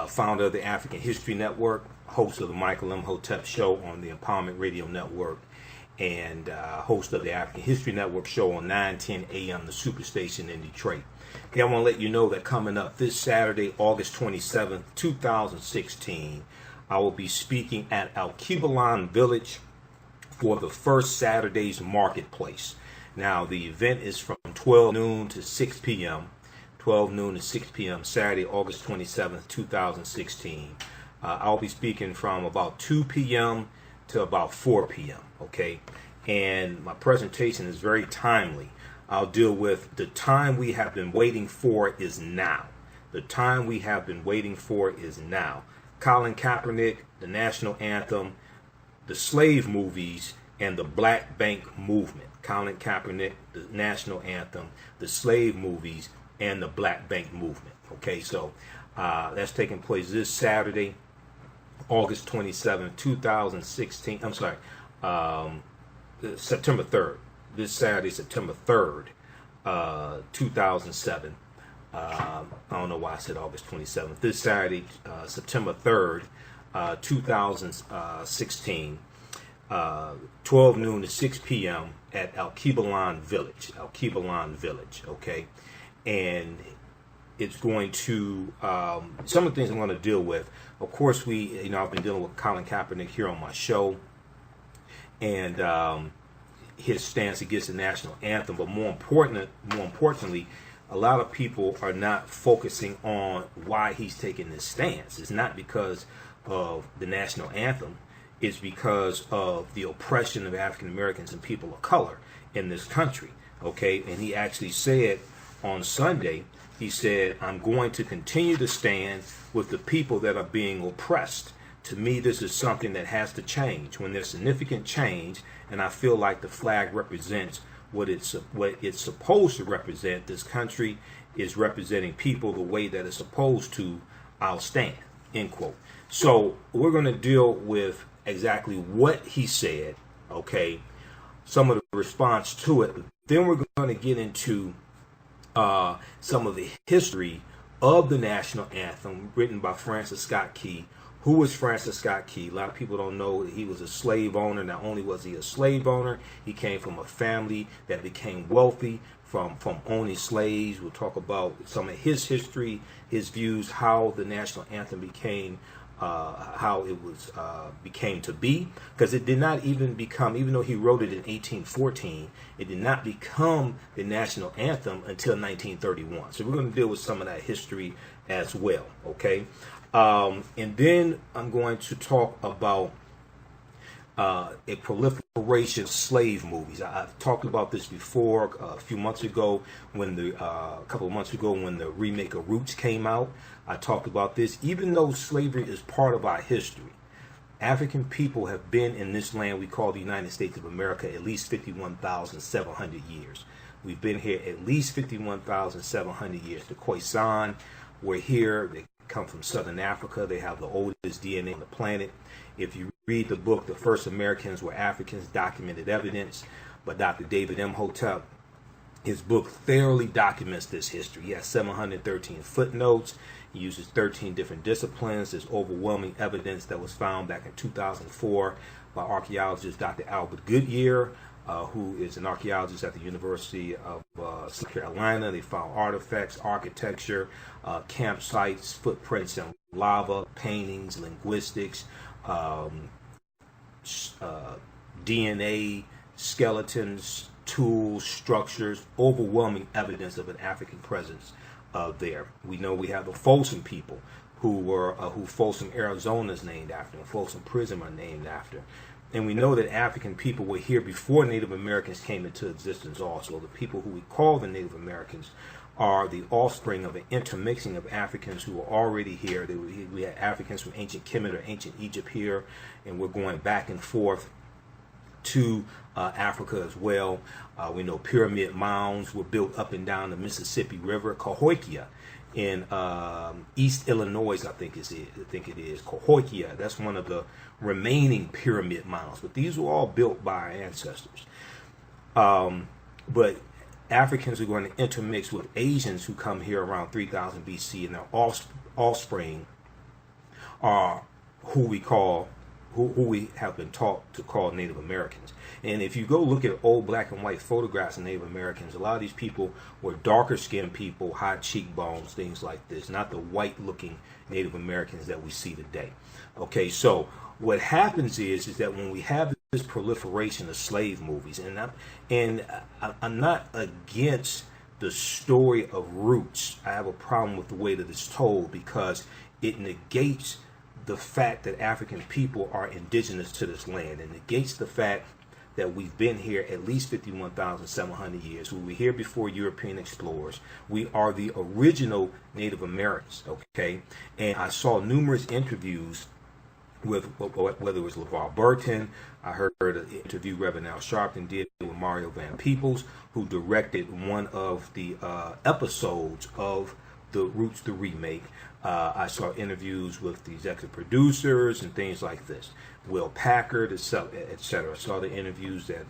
founder of the African History Network, host of the Michael Imhotep Show on the Empowerment Radio Network, and host of the African History Network show on 9:10 a.m. the Superstation in Detroit. Okay, I want to let you know that coming up this Saturday, August 27th, 2016, I will be speaking at Al-Kibalan Village for the First Saturday's Marketplace. Now, the event is from 12 noon to 6 p.m. 12 noon to 6 p.m. Saturday, August 27th, 2016. I'll be speaking from about 2 p.m. to about 4 p.m. Okay, and my presentation is very timely. I'll deal with the time we have been waiting for is now. The time we have been waiting for is now. Colin Kaepernick, the national anthem, the slave movies, and the Black Bank movement. Colin Kaepernick, the national anthem, the slave movies, and the Black Bank movement. Okay, so that's taking place this Saturday, August 27, 2016. I'm sorry, September 3rd. This Saturday, September 3rd, 2007. I don't know why I said August 27th. This Saturday, September 3rd, 2016, 12 noon to 6 p.m. at Al-Kibalan Village. Al-Kibalan Village, okay? And it's going to, some of the things I'm going to deal with. Of course, I've been dealing with Colin Kaepernick here on my show, and his stance against the national anthem. But more importantly, a lot of people are not focusing on why he's taking this stance. It's not because of the national anthem. It's because of the oppression of African Americans and people of color in this country. Okay, and he actually said on Sunday, he said, "I'm going to continue to stand with the people that are being oppressed. To me, this is something that has to change. When there's significant change, and I feel like the flag represents what it's supposed to represent, this country is representing people the way that it's supposed to, I'll stand." End quote. So we're going to deal with exactly what he said, okay, some of the response to it. Then we're going to get into some of the history of the national anthem written by Francis Scott Key. Who was Francis Scott Key? A lot of people don't know that he was a slave owner. Not only was he a slave owner, he came from a family that became wealthy from owning slaves. We'll talk about some of his history, his views, how the national anthem became became to be, because it did not even become, even though he wrote it in 1814, it did not become the national anthem until 1931. So we're going to deal with some of that history as well, okay? And then I'm going to talk about a proliferation of slave movies. I've talked about this before a few months ago when a couple of months ago when the remake of Roots came out. I talked about this. Even though slavery is part of our history, African people have been in this land we call the United States of America at least 51,700 years. We've been here at least 51,700 years. The Khoisan were here. They come from Southern Africa. They have the oldest DNA on the planet. If you read the book, The First Americans Were Africans, Documented Evidence, by Dr. David Imhotep, his book thoroughly documents this history. He has 713 footnotes. He uses 13 different disciplines. There's overwhelming evidence that was found back in 2004 by archaeologist Dr. Albert Goodyear, who is an archaeologist at the University of South Carolina. They found artifacts, architecture, campsites, footprints in lava, paintings, linguistics, DNA, skeletons, tools, structures, overwhelming evidence of an African presence there. We know we have the Folsom people who Folsom, Arizona is named after, and Folsom Prison are named after. And we know that African people were here before Native Americans came into existence also. The people who we call the Native Americans are the offspring of an intermixing of Africans who were already here. We had Africans from ancient Kemet or ancient Egypt here, and we're going back and forth to Africa as well. We know pyramid mounds were built up and down the Mississippi River. Cahokia in East Illinois, I think it is. Cahokia, that's one of the remaining pyramid mounds. But these were all built by our ancestors. But Africans are going to intermix with Asians who come here around 3000 BC, and their offspring are who we have been taught to call Native Americans. And if you go look at old black and white photographs of Native Americans, a lot of these people were darker skinned people, high cheekbones, things like this, not the white looking Native Americans that we see today. Okay, so what happens is that when we have this proliferation of slave movies, and I'm not against the story of roots. I have a problem with the way that it's told because it negates the fact that African people are indigenous to this land. It negates the fact that we've been here at least 51,700 years. We were here before European explorers. We are the original Native Americans, okay? And I saw numerous interviews with whether it was LeVar Burton. I heard an interview Reverend Al Sharpton did with Mario Van Peebles, who directed one of the episodes of the Roots the Remake. I saw interviews with the executive producers and things like this. Will Packard, etc. I saw the interviews that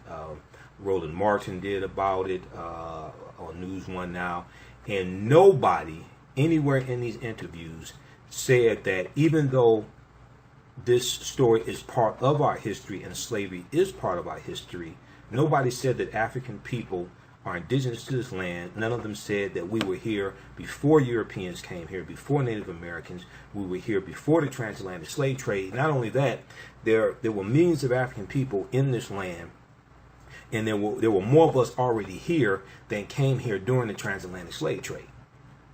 Roland Martin did about it on News One Now. And nobody anywhere in these interviews said that even though this story is part of our history and slavery is part of our history, nobody said that African people are indigenous to this land. None of them said that we were here before Europeans came here, before Native Americans. We were here before the transatlantic slave trade. Not only that, there were millions of African people in this land, and there were more of us already here than came here during the transatlantic slave trade.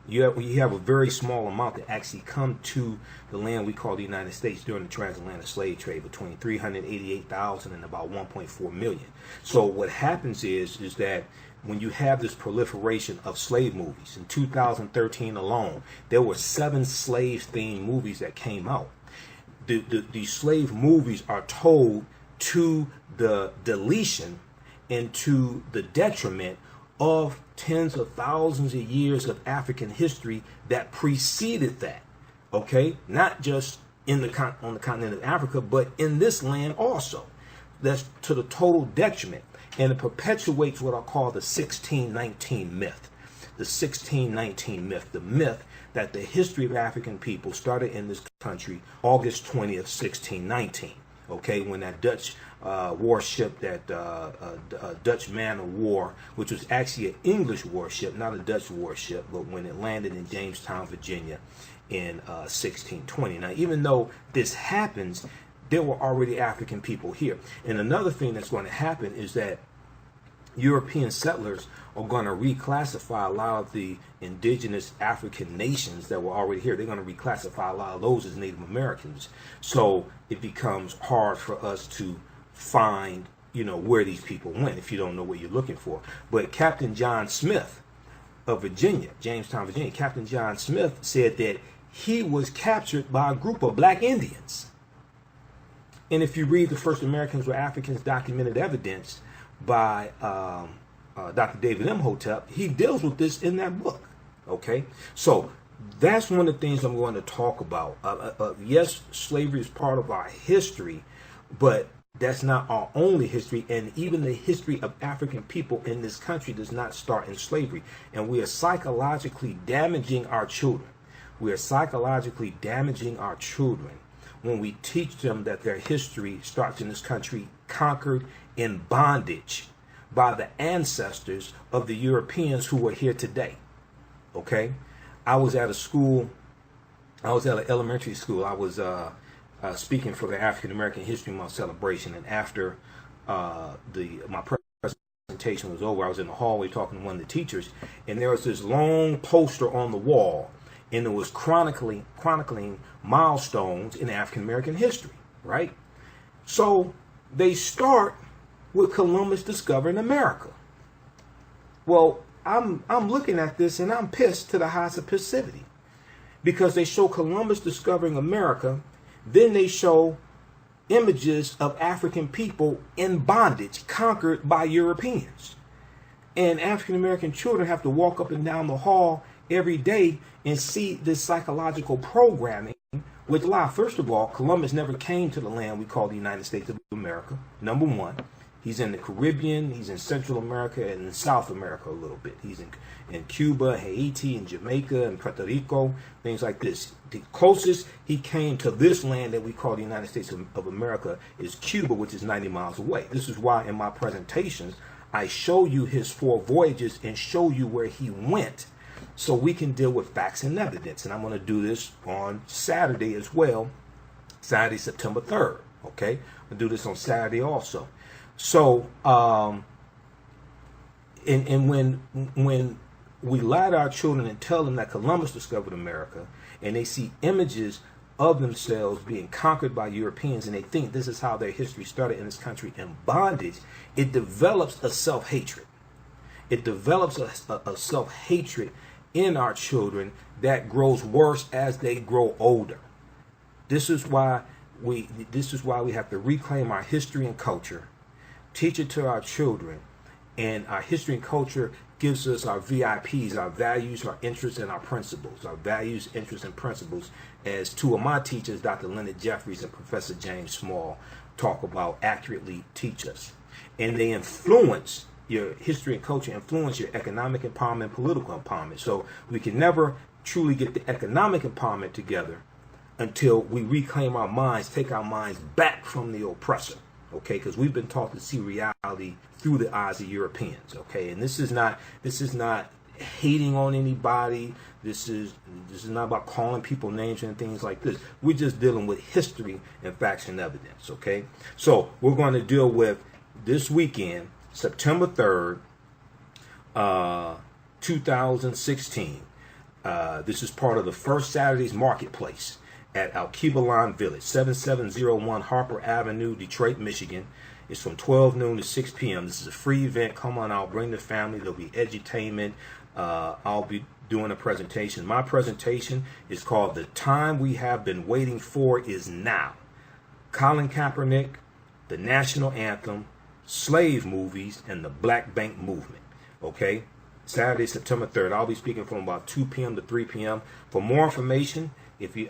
You have a very small amount that actually come to the land we call the United States during the transatlantic slave trade, between 388,000 and about 1.4 million. So what happens is that when you have this proliferation of slave movies, in 2013 alone, there were 7 slave-themed movies that came out. The slave movies are told to the deletion and to the detriment of tens of thousands of years of African history that preceded that. Okay, not just on the continent of Africa, but in this land also. That's to the total detriment, and it perpetuates what I call the 1619 myth. The 1619 myth, the myth that the history of African people started in this country August 20th, 1619. Okay, when that Dutch warship, that Dutch man of war, which was actually an English warship, not a Dutch warship, but when it landed in Jamestown, Virginia in 1620. Now, even though this happens, there were already African people here. And another thing that's going to happen is that European settlers are going to reclassify a lot of the indigenous African nations that were already here. They're going to reclassify a lot of those as Native Americans. So it becomes hard for us to find, where these people went if you don't know what you're looking for. But Captain John Smith of Virginia, Jamestown, Virginia, Captain John Smith said that he was captured by a group of black Indians. And if you read The First Americans Were Africans, Documented Evidence by Dr. David Imhotep, he deals with this in that book. Okay, so that's one of the things I'm going to talk about. Yes, slavery is part of our history, but that's not our only history. And even the history of African people in this country does not start in slavery. And we are psychologically damaging our children. We are psychologically damaging our children when we teach them that their history starts in this country conquered in bondage by the ancestors of the Europeans who are here today. Okay, I was at an elementary school. I was speaking for the African American History Month celebration, and after my presentation was over, I was in the hallway talking to one of the teachers, and there was this long poster on the wall, and it was chronicling milestones in African American history, right? So they start with Columbus discovering America. Well, I'm looking at this and I'm pissed to the heights of passivity, because they show Columbus discovering America, then they show images of African people in bondage, conquered by Europeans. And African American children have to walk up and down the hall every day and see this psychological programming with lie. First of all, Columbus never came to the land we call the United States of America, number one. He's in the Caribbean, he's in Central America, and in South America a little bit. He's in Cuba, Haiti, and Jamaica, and Puerto Rico, things like this. The closest he came to this land that we call the United States of America is Cuba, which is 90 miles away. This is why in my presentations, I show you his 4 voyages and show you where he went so we can deal with facts and evidence. And I'm going to do this on Saturday as well, Saturday, September 3rd. Okay, I'll do this on Saturday also. So, and when we lie to our children and tell them that Columbus discovered America, and they see images of themselves being conquered by Europeans, and they think this is how their history started in this country in bondage, it develops a self-hatred. It develops a self-hatred in our children that grows worse as they grow older. This is why we have to reclaim our history and culture, teach it to our children, and our history and culture gives us our VIPs, our values, our interests, and our principles. Our values, interests, and principles, as 2 of my teachers, Dr. Leonard Jeffries and Professor James Small, talk about, accurately teach us. And they influence your history and culture, influence your economic empowerment, political empowerment. So we can never truly get the economic empowerment together until we reclaim our minds, take our minds back from the oppressor. Okay, because we've been taught to see reality through the eyes of Europeans. Okay, and this is not hating on anybody. This is not about calling people names and things like this. We're just dealing with history and facts and evidence. Okay, so we're going to deal with this weekend, September 3rd, 2016. This is part of the First Saturday's Marketplace at Alkebulan Village, 7701 Harper Avenue, Detroit, Michigan. It's from 12 noon to 6 p.m. This is a free event. Come on out, bring the family. There'll be edutainment. I'll be doing a presentation. My presentation is called The Time We Have Been Waiting For Is Now. Colin Kaepernick, the National Anthem, slave movies, and the Black Bank Movement. Okay? Saturday, September 3rd. I'll be speaking from about 2 p.m. to 3 p.m. For more information, you can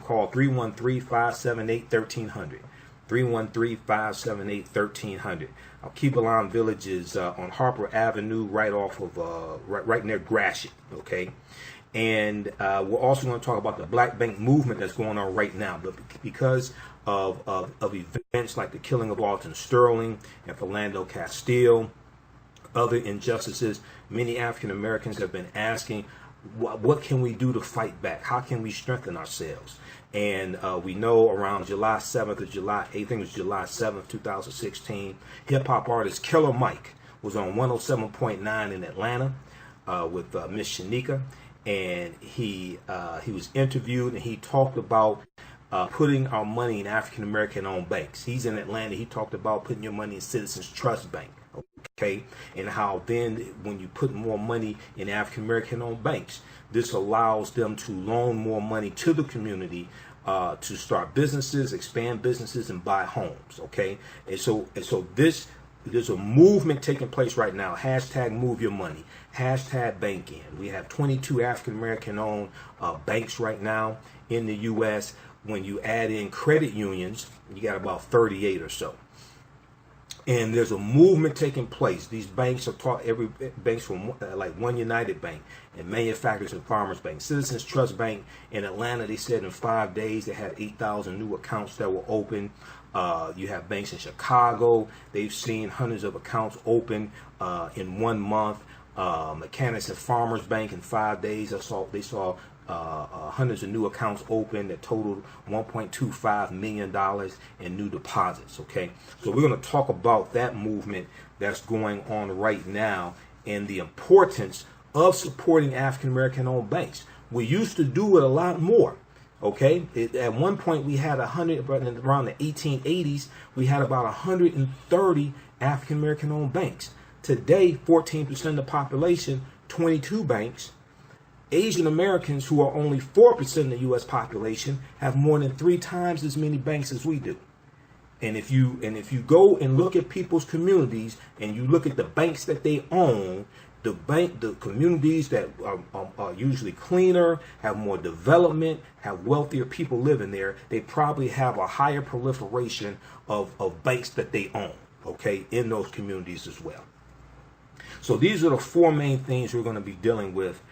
call 313-578-1300. 313-578-1300. Alkebulan Village is on Harper Avenue, right off of right near Gratiot. Okay, and we're also going to talk about the Black Bank movement that's going on right now. But because of events like the killing of Alton Sterling and Philando Castile, other injustices, many African Americans have been asking, what can we do to fight back? How can we strengthen ourselves? And we know around July 7th or July 8th, I think it was July 7th, 2016, hip-hop artist Killer Mike was on 107.9 in Atlanta with Miss Shanika. And he was interviewed, and he talked about putting our money in African-American owned banks. He's in Atlanta. He talked about putting your money in Citizens Trust Bank. Okay, and how then when you put more money in African-American owned banks, this allows them to loan more money to the community to start businesses, expand businesses, and buy homes. Okay, and so there's a movement taking place right now. Hashtag move your money. Hashtag bank in. We have 22 African-American owned banks right now in the U.S. When you add in credit unions, you got about 38 or so. And there's a movement taking place. These banks are taught, every banks from like One United Bank and Manufacturers and Farmers Bank, Citizens Trust Bank in Atlanta. They said in 5 days they had 8,000 new accounts that were open. You have banks in Chicago. They've seen hundreds of accounts open in 1 month. Mechanics and Farmers Bank in 5 days. They saw hundreds of new accounts open that totaled $1.25 million in new deposits. Okay, so we're going to talk about that movement that's going on right now and the importance of supporting African American owned banks. We used to do it a lot more. Okay, at one point we had around the 1880s, we had about 130 African American owned banks. Today, 14% of the population, 22 banks. Asian Americans, who are only 4% of the U.S. population, have more than 3 times as many banks as we do. And if you go and look at people's communities and you look at the banks that they own, the communities that are usually cleaner, have more development, have wealthier people living there, they probably have a higher proliferation of banks that they own. okay, in those communities as well. So these are the four main things we're going to be dealing with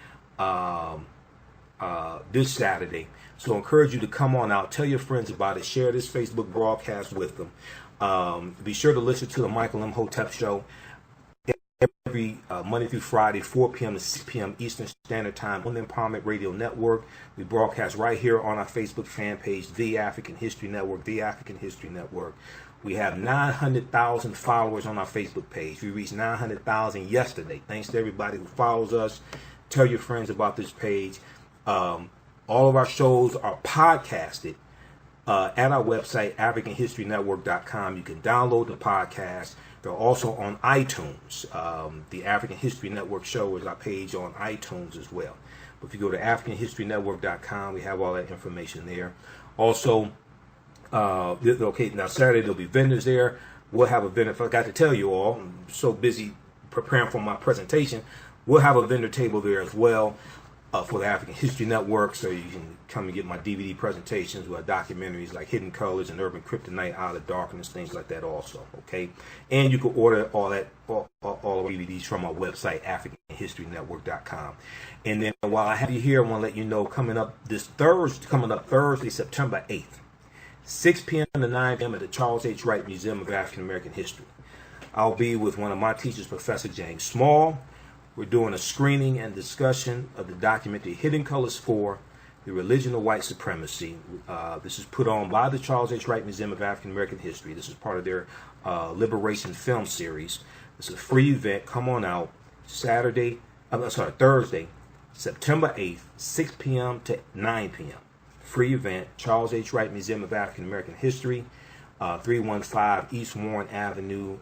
this Saturday. So I encourage you to come on out, tell your friends about it, share this Facebook broadcast with them. Be sure to listen to the Michael Imhotep Show every Monday through Friday, 4 p.m. to 6 p.m. Eastern Standard Time on the Empowerment Radio Network. We broadcast right here on our Facebook fan page, The African History Network, The African History Network. We have 900,000 followers on our Facebook page. We reached 900,000 yesterday. Thanks to everybody who follows us. Tell your friends about this page. All of our shows are podcasted at our website, AfricanHistoryNetwork.com. You can download the podcast. They're also on iTunes. The African History Network show is our page on iTunes as well. But if you go to AfricanHistoryNetwork.com, we have all that information there. Also, okay, now Saturday there'll be vendors there. We'll have a vendor. I forgot to tell you all, I'm so busy preparing for my presentation. We'll have a vendor table there as well for the African History Network, so you can come and get my DVD presentations with documentaries like Hidden Colors and Urban Kryptonite, Out of Darkness, things like that also, okay? And you can order all the DVDs from our website, AfricanHistoryNetwork.com. And then while I have you here, I want to let you know coming up Thursday, September 8th, 6 p.m. to 9 p.m. at the Charles H. Wright Museum of African American History. I'll be with one of my teachers, Professor James Small. We're doing a screening and discussion of the documentary Hidden Colors 4, The Religion of White Supremacy. This is put on by the Charles H. Wright Museum of African American History. This is part of their Liberation film series. It's a free event. Come on out. Thursday, September 8th, 6 p.m. to 9 p.m. Free event, Charles H. Wright Museum of African American History, 315 East Warren Avenue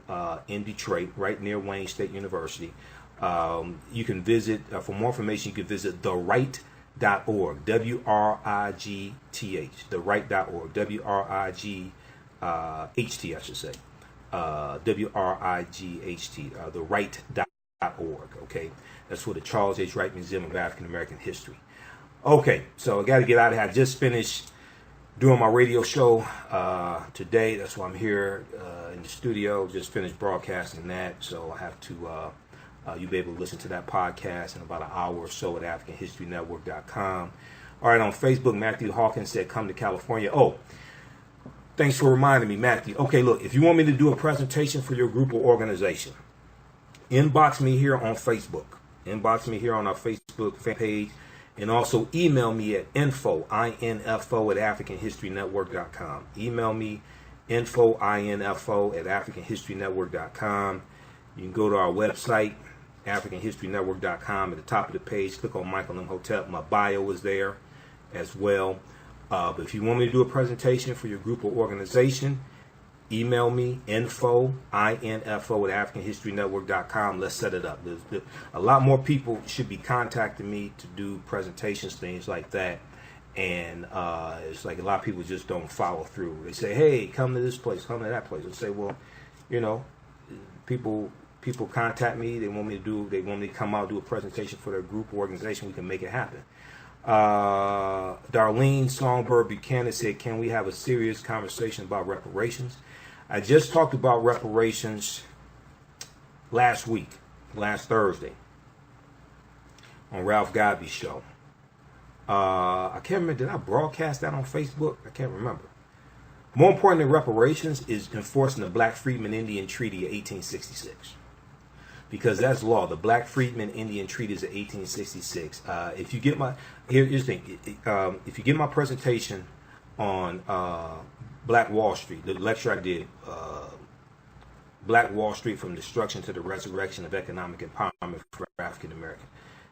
in Detroit, right near Wayne State University. You can visit, for more information, you can visit theright.org, W-R-I-G-T-H, theright.org, W-R-I-G-H-T, I should say, W-R-I-G-H-T, theright.org, okay? That's for the Charles H. Wright Museum of African American History. Okay, so I got to get out of here. I just finished doing my radio show today. That's why I'm here in the studio. Just finished broadcasting that, so I have to... you'll be able to listen to that podcast in about an hour or so at AfricanHistoryNetwork.com. All right, on Facebook, Matthew Hawkins said, come to California. Oh, thanks for reminding me, Matthew. Okay, look, if you want me to do a presentation for your group or organization, inbox me here on Facebook. Inbox me here on our Facebook fan page. And also email me at info at AfricanHistoryNetwork.com. Email me info at AfricanHistoryNetwork.com. You can go to our website, AfricanHistoryNetwork.com. At the top of the page, click on Michael Imhotep. My bio is there as well. But if you want me to do a presentation for your group or organization, email me, info at AfricanHistoryNetwork.com. Let's set it up. A lot more people should be contacting me to do presentations, things like that. And it's like a lot of people just don't follow through. They say, hey, come to this place, come to that place. I say, well, you know, people contact me. They want me to come out, do a presentation for their group or organization. We can make it happen. Darlene Songbird Buchanan said, can we have a serious conversation about reparations? I just talked about reparations last Thursday, on Ralph Godby's show. I can't remember, did I broadcast that on Facebook? I can't remember. More important than reparations is enforcing the Black Freedmen Indian Treaty of 1866. Because that's law. The Black Freedmen Indian Treaties of 1866. If you get here's the thing. If you get my presentation on Black Wall Street, the lecture I did, Black Wall Street from Destruction to the Resurrection of Economic Empowerment for African Americans.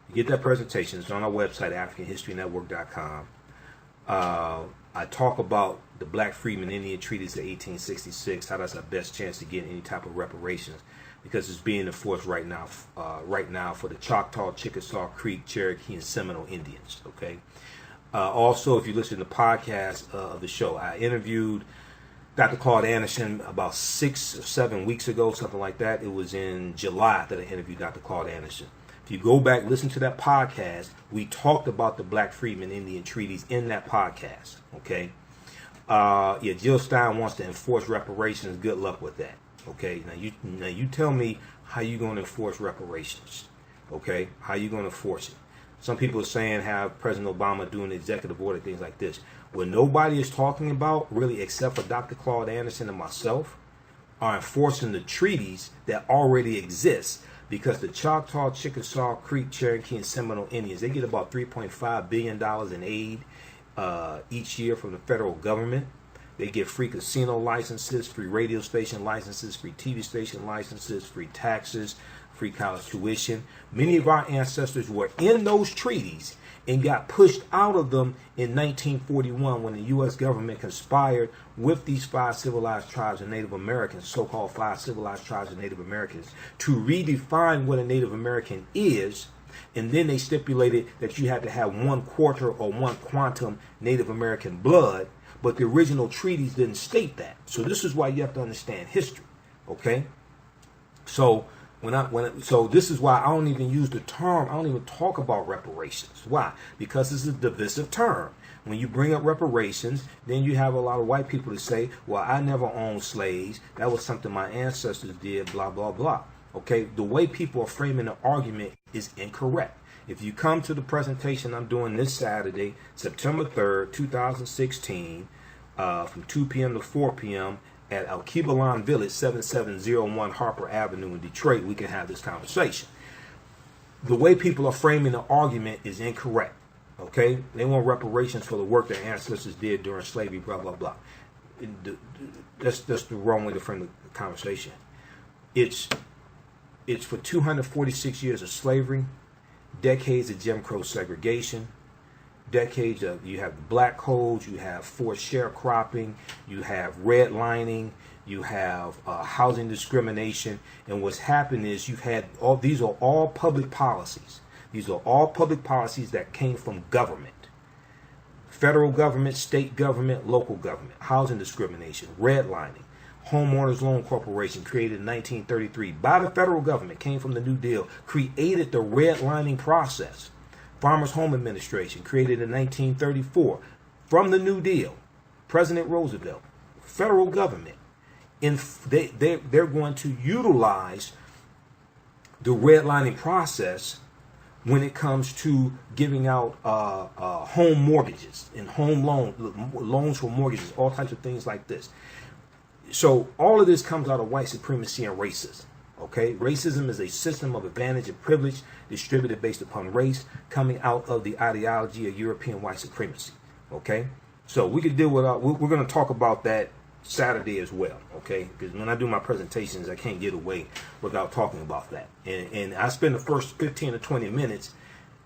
You get that presentation. It's on our website, AfricanHistoryNetwork.com. I talk about the Black Freedmen Indian Treaties of 1866. How that's our best chance to get any type of reparations, because it's being enforced right now for the Choctaw, Chickasaw, Creek, Cherokee, and Seminole Indians. Okay. Also, if you listen to the podcast of the show, I interviewed Dr. Claude Anderson about 6 or 7 weeks ago, something like that. It was in July that I interviewed Dr. Claude Anderson. If you go back, listen to that podcast, we talked about the Black Freedmen Indian Treaties in that podcast. Okay. Jill Stein wants to enforce reparations. Good luck with that. Okay, now you tell me how you going to enforce reparations. Okay, how you going to enforce it? Some people are saying have President Obama doing executive order, things like this. What nobody is talking about, really, except for Dr. Claude Anderson and myself, are enforcing the treaties that already exist. Because the Choctaw, Chickasaw, Creek, Cherokee, and Seminole Indians, they get about $3.5 billion in aid each year from the federal government. They get free casino licenses, free radio station licenses, free TV station licenses, free taxes, free college tuition. Many of our ancestors were in those treaties and got pushed out of them in 1941 when the U.S. government conspired with these 5 civilized tribes of Native Americans, so-called 5 civilized tribes of Native Americans, to redefine what a Native American is. And then they stipulated that you had to have 1/4 or 1 quantum Native American blood, but the original treaties didn't state that. So this is why you have to understand history, okay? So so this is why I don't even use the term. I don't even talk about reparations. Why? Because it's a divisive term. When you bring up reparations, then you have a lot of white people to say, well, I never owned slaves. That was something my ancestors did, blah, blah, blah. Okay, the way people are framing the argument is incorrect. If you come to the presentation I'm doing this Saturday, September 3rd, 2016, from 2 p.m. to 4 p.m., at Al-Kibalan Village, 7701 Harper Avenue in Detroit, we can have this conversation. The way people are framing the argument is incorrect. Okay? They want reparations for the work their ancestors did during slavery, blah, blah, blah. That's the wrong way to frame the conversation. It's for 246 years of slavery, decades of Jim Crow segregation, decades of, you have the black codes, you have forced sharecropping, you have redlining, you have housing discrimination, and what's happened is you've had all, these are all public policies. These are all public policies that came from government. Federal government, state government, local government. Housing discrimination, redlining, Homeowners Loan Corporation, created in 1933 by the federal government, came from the New Deal, created the redlining process. Farmers Home Administration, created in 1934 from the New Deal. President Roosevelt, federal government, they're going to utilize the redlining process when it comes to giving out home mortgages and home loans for mortgages, all types of things like this. So all of this comes out of white supremacy and racism. Okay, racism is a system of advantage and privilege distributed based upon race, coming out of the ideology of European white supremacy. Okay, so we could deal with we're going to talk about that Saturday as well. Okay, because when I do my presentations, I can't get away without talking about that. And I spend the first 15 to 20 minutes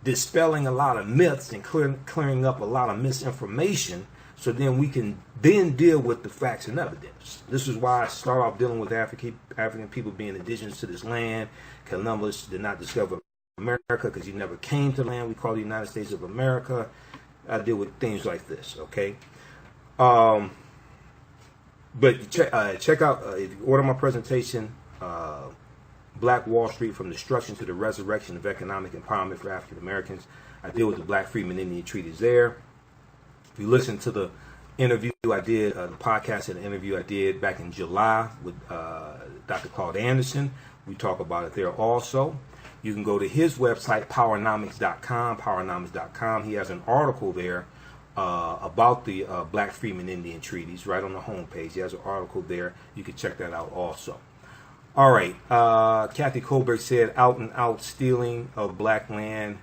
dispelling a lot of myths and clearing up a lot of misinformation, so then we can then deal with the facts and evidence. This is why I start off dealing with African people being indigenous to this land. Columbus did not discover America because he never came to the land we call the United States of America. I deal with things like this, okay? But check out, if you order my presentation, Black Wall Street, From Destruction to the Resurrection of Economic Empowerment for African Americans. I deal with the Black Freedmen Indian treaties there. If you listen to the interview I did, the podcast and the interview I did back in July with Dr. Claude Anderson, we talk about it there also. You can go to his website, powernomics.com. He has an article there about the Black Freedmen Indian treaties right on the homepage. He has an article there. You can check that out also. All right. Kathy Colbert said, out and out stealing of black land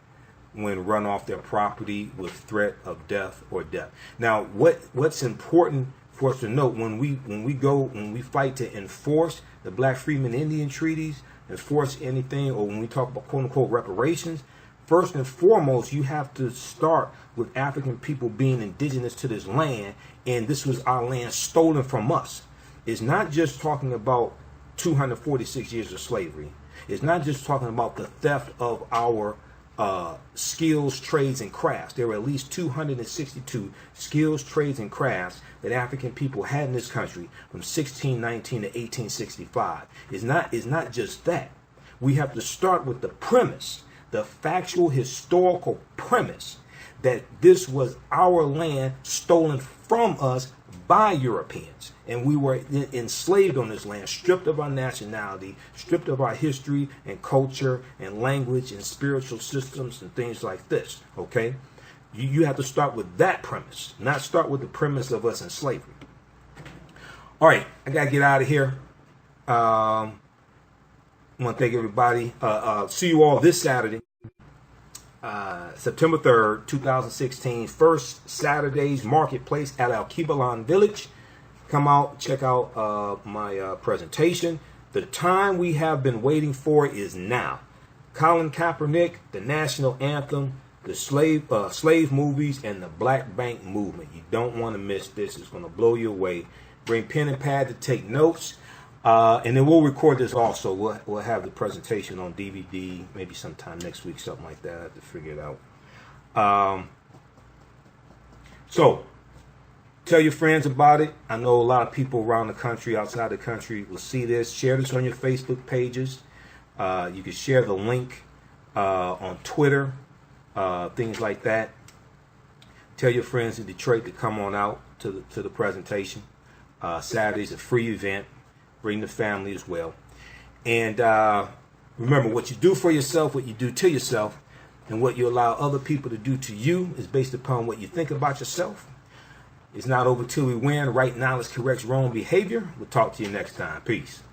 when run off their property with threat of death or death. Now, what's important for us to note when we fight to enforce the Black Freedmen Indian treaties, enforce anything, or when we talk about quote unquote reparations, first and foremost, you have to start with African people being indigenous to this land, and this was our land stolen from us. It's not just talking about 246 years of slavery. It's not just talking about the theft of our skills, trades, and crafts. There were at least 262 skills, trades, and crafts that African people had in this country from 1619 to 1865. It's not just that. We have to start with the premise, the factual historical premise that this was our land stolen from us by Europeans. And we were enslaved on this land, stripped of our nationality, stripped of our history and culture and language and spiritual systems and things like this. Okay? You have to start with that premise, not start with the premise of us in slavery. All right, I got to get out of here. I want to thank everybody. See you all this Saturday, September 3rd, 2016. First Saturday's Marketplace at Al-Kibalan Village. Come out, check out my presentation. The time we have been waiting for is now. Colin Kaepernick, the national anthem, the slave movies, and the Black Bank movement. You don't want to miss this. It's going to blow you away. Bring pen and pad to take notes. And then we'll record this also. We'll have the presentation on DVD maybe sometime next week, something like that. I have to figure it out. So, tell your friends about it. I know a lot of people around the country, outside the country, will see this. Share this on your Facebook pages. You can share the link on Twitter, things like that. Tell your friends in Detroit to come on out to the presentation. Saturday's a free event. Bring the family as well. And remember, what you do for yourself, what you do to yourself, and what you allow other people to do to you is based upon what you think about yourself. It's not over till we win. Right knowledge corrects wrong behavior. We'll talk to you next time. Peace.